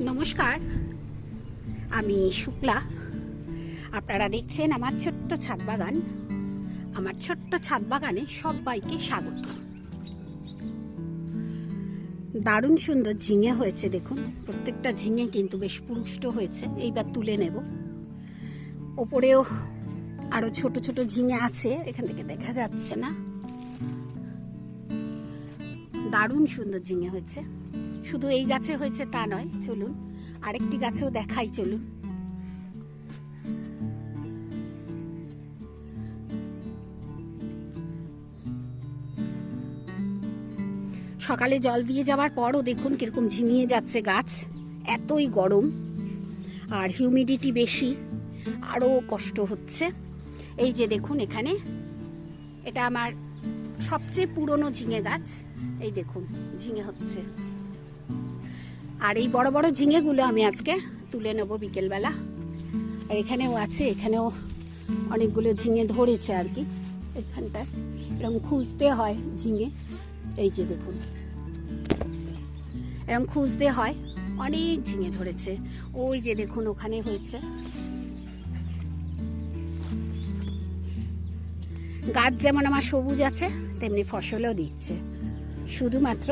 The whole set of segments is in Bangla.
নমস্কার, আমি শুক্লা। আপনারা দেখছেন আমার ছোট্ট ছাদ বাগান। আমার ছোট্ট ছাদ বাগানে সবাইকে স্বাগত। দারুণ সুন্দর ঝিঙে হয়েছে, দেখুন প্রত্যেকটা ঝিঙে কিন্তু বেশ পুষ্ট হয়েছে। এইবার তুলে নেব। ওপরেও আরো ছোট ছোট ঝিঙে আছে, এখান থেকে দেখা যাচ্ছে না। দারুণ সুন্দর ঝিঙে হয়েছে। শুধু এই গাছে হয়েছে তা নয়, চলুন আরেকটি গাছেও দেখাই। চলুন, সকালে জল দিয়ে যাওয়ার পরও দেখুন কিরকম ঝিমিয়ে যাচ্ছে গাছ। এতই গরম আর হিউমিডিটি বেশি, আরো কষ্ট হচ্ছে। এই যে দেখুন এখানে, এটা আমার সবচেয়ে পুরনো ঝিঙে গাছ। এই দেখুন ঝিঙে হচ্ছে, আর এই বড় বড় ঝিঙেগুলো আমি আজকে তুলে নেব বিকেলবেলা। আর এখানেও আছে, এখানেও অনেকগুলো ঝিঙে ধরেছে আর কি। এখানটায় এরকম খুঁজতে হয় ঝিঙে। এই যে দেখুন এরকম খুঁজতে হয়, অনেক ঝিঙে ধরেছে। ওই যে দেখুন ওখানে হয়েছে। গাছ যেমন আমার সবুজ আছে, তেমনি ফসলও দিচ্ছে, শুধুমাত্র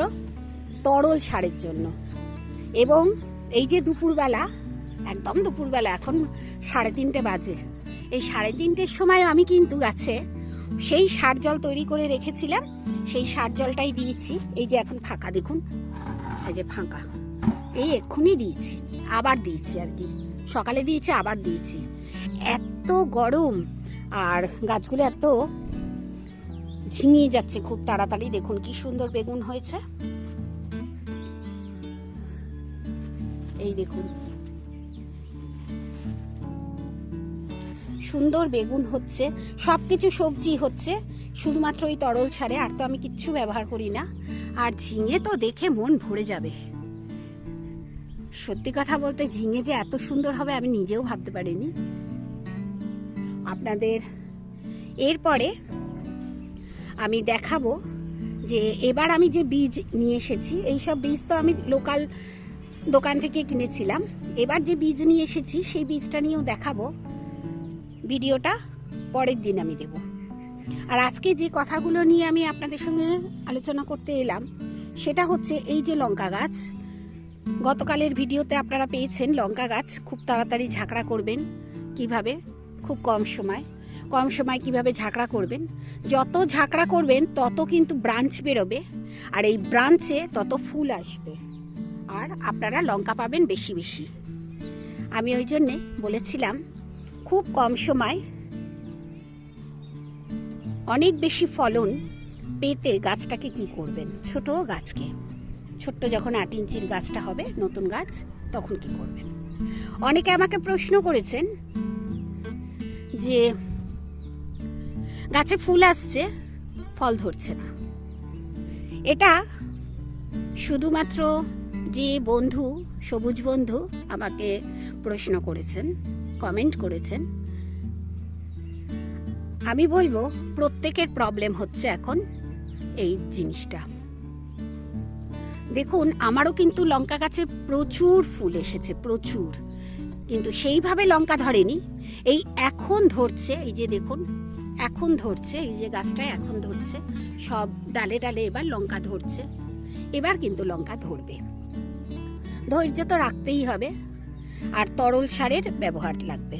তরল সারের জন্য। এবং এই যে দুপুরবেলা, একদম দুপুরবেলা, এখন 3:30 বাজে, এই 3:30-র সময় আমি কিন্তু গাছে সেই সার জল তৈরি করে রেখেছিলাম, সেই সার জলটাই দিয়েছি। এই যে এখন ফাঁকা, দেখুন এই যে ফাঁকা, এই এক্ষুনি দিয়েছি, আবার দিয়েছি আর কি। সকালে দিয়েছি, আবার দিয়েছি। এত গরম আর গাছগুলো এত ঝিমিয়ে যাচ্ছে খুব তাড়াতাড়ি। দেখুন কি সুন্দর বেগুন হয়েছে, এই দেখুন সুন্দর বেগুন হচ্ছে, সবকিছু সবজি হচ্ছে শুধুমাত্র এই তরল সারে। আর তো আমি কিচ্ছু ব্যবহার করি না। আর ঝিঙে তো দেখে মন ভরে যাবে। সত্যি কথা বলতে, ঝিঙে যে এত সুন্দর হবে আমি নিজেও ভাবতে পারিনি। আপনাদের এরপরে আমি দেখাবো যে এবার আমি যে বীজ নিয়ে এসেছি, এইসব বীজ তো আমি লোকাল দোকান থেকে কিনেছিলাম। এবার যে বীজ নিয়ে এসেছি সেই বীজটা নিয়েও দেখাবো। ভিডিওটা পরের দিন আমি দেব। আর আজকে যে কথাগুলো নিয়ে আমি আপনাদের সঙ্গে আলোচনা করতে এলাম, সেটা হচ্ছে এই যে লঙ্কা গাছ। গতকালের ভিডিওতে আপনারা পেয়েছেন লঙ্কা গাছ খুব তাড়াতাড়ি ঝাঁকড়া করবেন কিভাবে, খুব কম সময় কিভাবে ঝাঁকড়া করবেন। যত ঝাঁকড়া করবেন তত কিন্তু ব্রাঞ্চ বেরোবে, আর এই ব্রাঞ্চে তত ফুল আসবে, আর আপনারা লঙ্কা পাবেন বেশি বেশি। আমি ওই জন্যে বলেছিলাম খুব কম সময় অনেক বেশি ফলন পেতে গাছটাকে কি করবেন, ছোট গাছকে, ছোট্ট যখন 8 ইঞ্চির গাছটা হবে, নতুন গাছ, তখন কি করবেন। অনেকে আমাকে প্রশ্ন করেছেন যে গাছে ফুল আসছে, ফল ধরছে না। এটা শুধুমাত্র যে বন্ধু, সবুজ বন্ধু আমাকে প্রশ্ন করেছেন, কমেন্ট করেছেন, আমি বলবো প্রত্যেকের প্রবলেম হচ্ছে এখন এই জিনিসটা। দেখুন আমারও কিন্তু লঙ্কা গাছে প্রচুর ফুল এসেছে, প্রচুর, কিন্তু সেইভাবে লঙ্কা ধরেনি। এই এখন ধরছে, এই যে দেখুন এখন ধরছে, এই যে গাছটায় এখন ধরছে, সব ডালে ডালে এবার লঙ্কা ধরছে। এবার কিন্তু লঙ্কা ধরবে। ধৈর্য তো রাখতেই হবে, আর তরল সারের ব্যবহার লাগবে,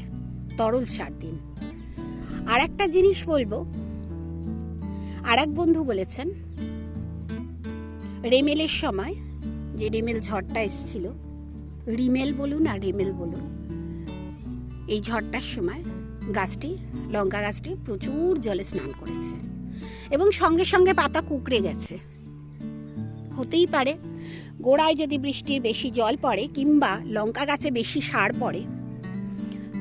তরল সার দিন। আর একটা জিনিস বলবো, আর এক বন্ধু বলেছেন রেমেলের সময়, যে রেমেল ঝড়টা এসেছিল, রিমেল বলুন আর রেমেল বলুন, এই ঝড়টার সময় গাছটি, লঙ্কা গাছটি প্রচুর জলে স্নান করেছে এবং সঙ্গে সঙ্গে পাতা কুঁকড়ে গেছে। হতেই পারে গোড়ায় যদি বৃষ্টির বেশি জল পড়ে কিংবা লঙ্কা গাছে বেশি সার পড়ে,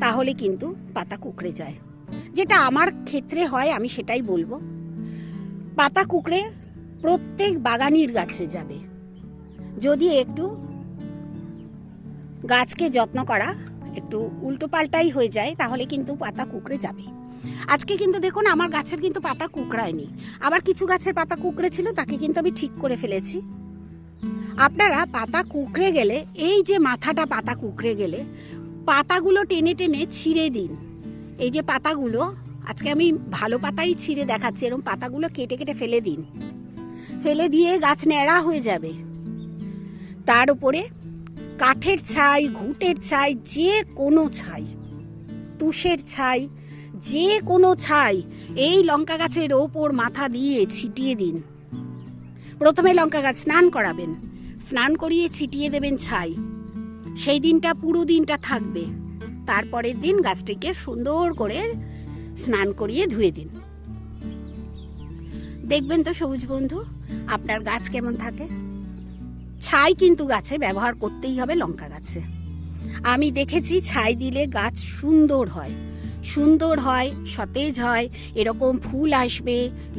তাহলে কিন্তু পাতা কুঁকড়ে যায়। যেটা আমার ক্ষেত্রে হয়, আমি সেটাই বলবো। পাতা কুঁকড়ে প্রত্যেক বাগানির গাছে যাবে। যদি একটু গাছকে যত্ন করা একটু উল্টো পাল্টাই হয়ে যায়, তাহলে কিন্তু পাতা কুঁকড়ে যাবে। আজকে কিন্তু দেখুন আমার গাছের কিন্তু পাতা কুঁকড়ায়নি। আবার কিছু গাছের পাতা কুঁকড়ে ছিল, তাকে কিন্তু আমি ঠিক করে ফেলেছি। আপনারা পাতা কুঁকড়ে গেলে, এই যে মাথাটা পাতা কুঁকড়ে গেলে পাতাগুলো টেনে টেনে ছিঁড়ে দিন। এই যে পাতাগুলো, আজকে আমি ভালো পাতাই ছিঁড়ে দেখাচ্ছি, এরকম পাতাগুলো কেটে কেটে ফেলে দিন। ফেলে দিয়ে গাছ ন্যাড়া হয়ে যাবে। তার উপরে কাঠের ছাই, ঘুঁটের ছাই, যে কোনো ছাই, তুষের ছাই, যে কোনো ছাই এই লঙ্কা গাছের ওপর মাথা দিয়ে ছিটিয়ে দিন। প্রথমে লঙ্কা গাছ স্নান করাবেন, স্নান করিয়ে ছিটিয়ে দেবেন ছাই। সেই দিনটা পুরো দিনটা থাকবে। তারপরের দিন গাছটিকে সুন্দর করে স্নান করিয়ে ধুয়ে দিন। দেখবেন তো সবুজ বন্ধু আপনার গাছ কেমন থাকে। ছাই কিন্তু গাছে ব্যবহার করতেই হবে লঙ্কা গাছে। আমি দেখেছি ছাই দিলে গাছ সুন্দর হয়, সুন্দর হয়, সতেজ হয়, এরকম ফুল আসবে,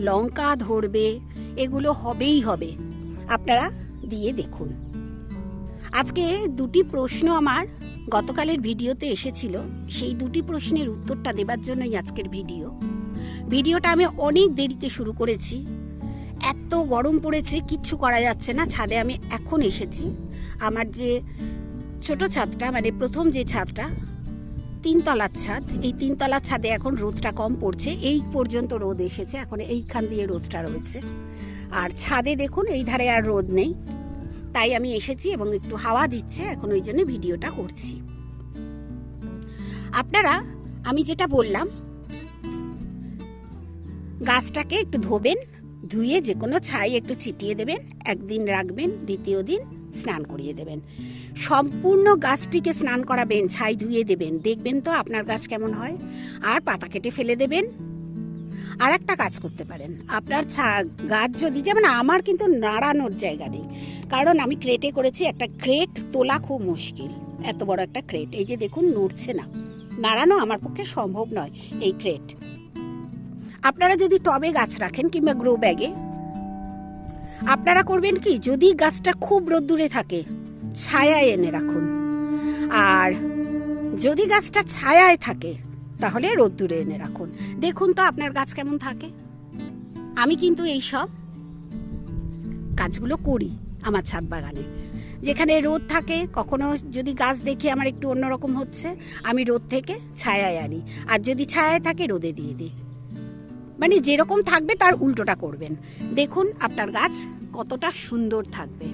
লঙ্কা ধরবে, এগুলো হবেই হবে। আপনারা দিয়ে দেখুন। আজকে দুটি প্রশ্ন আমার গতকালের ভিডিওতে এসেছিল, সেই দুটি প্রশ্নের উত্তরটা দেবার জন্যই আজকের ভিডিওটা আমি অনেক দেরিতে শুরু করেছি। এত গরম পড়েছে, কিচ্ছু করা যাচ্ছে না। ছাদে আমি এখন এসেছি। আমার যে ছোট ছাদটা, মানে প্রথম যে ছাদটা, 3 তলার ছাদ, এই 3 তলার ছাদে এখন রোদটা কম পড়ছে। এই পর্যন্ত রোদ এসেছে, এখন এইখান দিয়ে রোদটা রয়েছে। আর ছাদে দেখুন এই ধারে আর রোদ নেই, তাই আমি এসেছি এবং একটু হাওয়া দিচ্ছে, এখন ওই জন্য ভিডিওটা করছি। আপনারা, আমি যেটা বললাম, গাছটাকে একটু ধোবেন, ধুয়ে যে কোনো ছাই একটু ছিটিয়ে দেবেন, একদিন রাখবেন, দ্বিতীয় দিন স্নান করিয়ে দেবেন। সম্পূর্ণ গাছটিকে স্নান করাবেন, ছাই ধুয়ে দেবেন, দেখবেন তো আপনার গাছ কেমন হয়। আর পাতা কেটে ফেলে দেবেন। আর একটা কাজ করতে পারেন, আপনার গাছ যদি, যেমন আমার কিন্তু নাড়ানোর জায়গা নেই, কারণ আমি ক্রেটে করেছি। একটা ক্রেট তোলা খুব মুশকিল, এত বড় একটা ক্রেট, এই যে দেখুন নড়ছে না, নাড়ানো আমার পক্ষে সম্ভব নয় এই ক্রেট। আপনারা যদি টবে গাছ রাখেন কিংবা গ্রো ব্যাগে, আপনারা করবেন কি, যদি গাছটা খুব রোদ্দুরে থাকে ছায়ায় এনে রাখুন, আর যদি গাছটা ছায়ায় থাকে তাহলে রোদ্দুরে এনে রাখুন। দেখুন তো আপনার গাছ কেমন থাকে। আমি কিন্তু এই সব কাজগুলো করি আমার ছাদ বাগানে। যেখানে রোদ থাকে, কখনো যদি গাছ দেখি আমার একটু অন্যরকম হচ্ছে, আমি রোদ থেকে ছায়ায় আনি, আর যদি ছায়ায় থাকে রোদে দিয়ে দিই। মানে যেরকম থাকবে তার উল্টোটা করবেন। দেখুন আপনার গাছ কতটা সুন্দর থাকবে।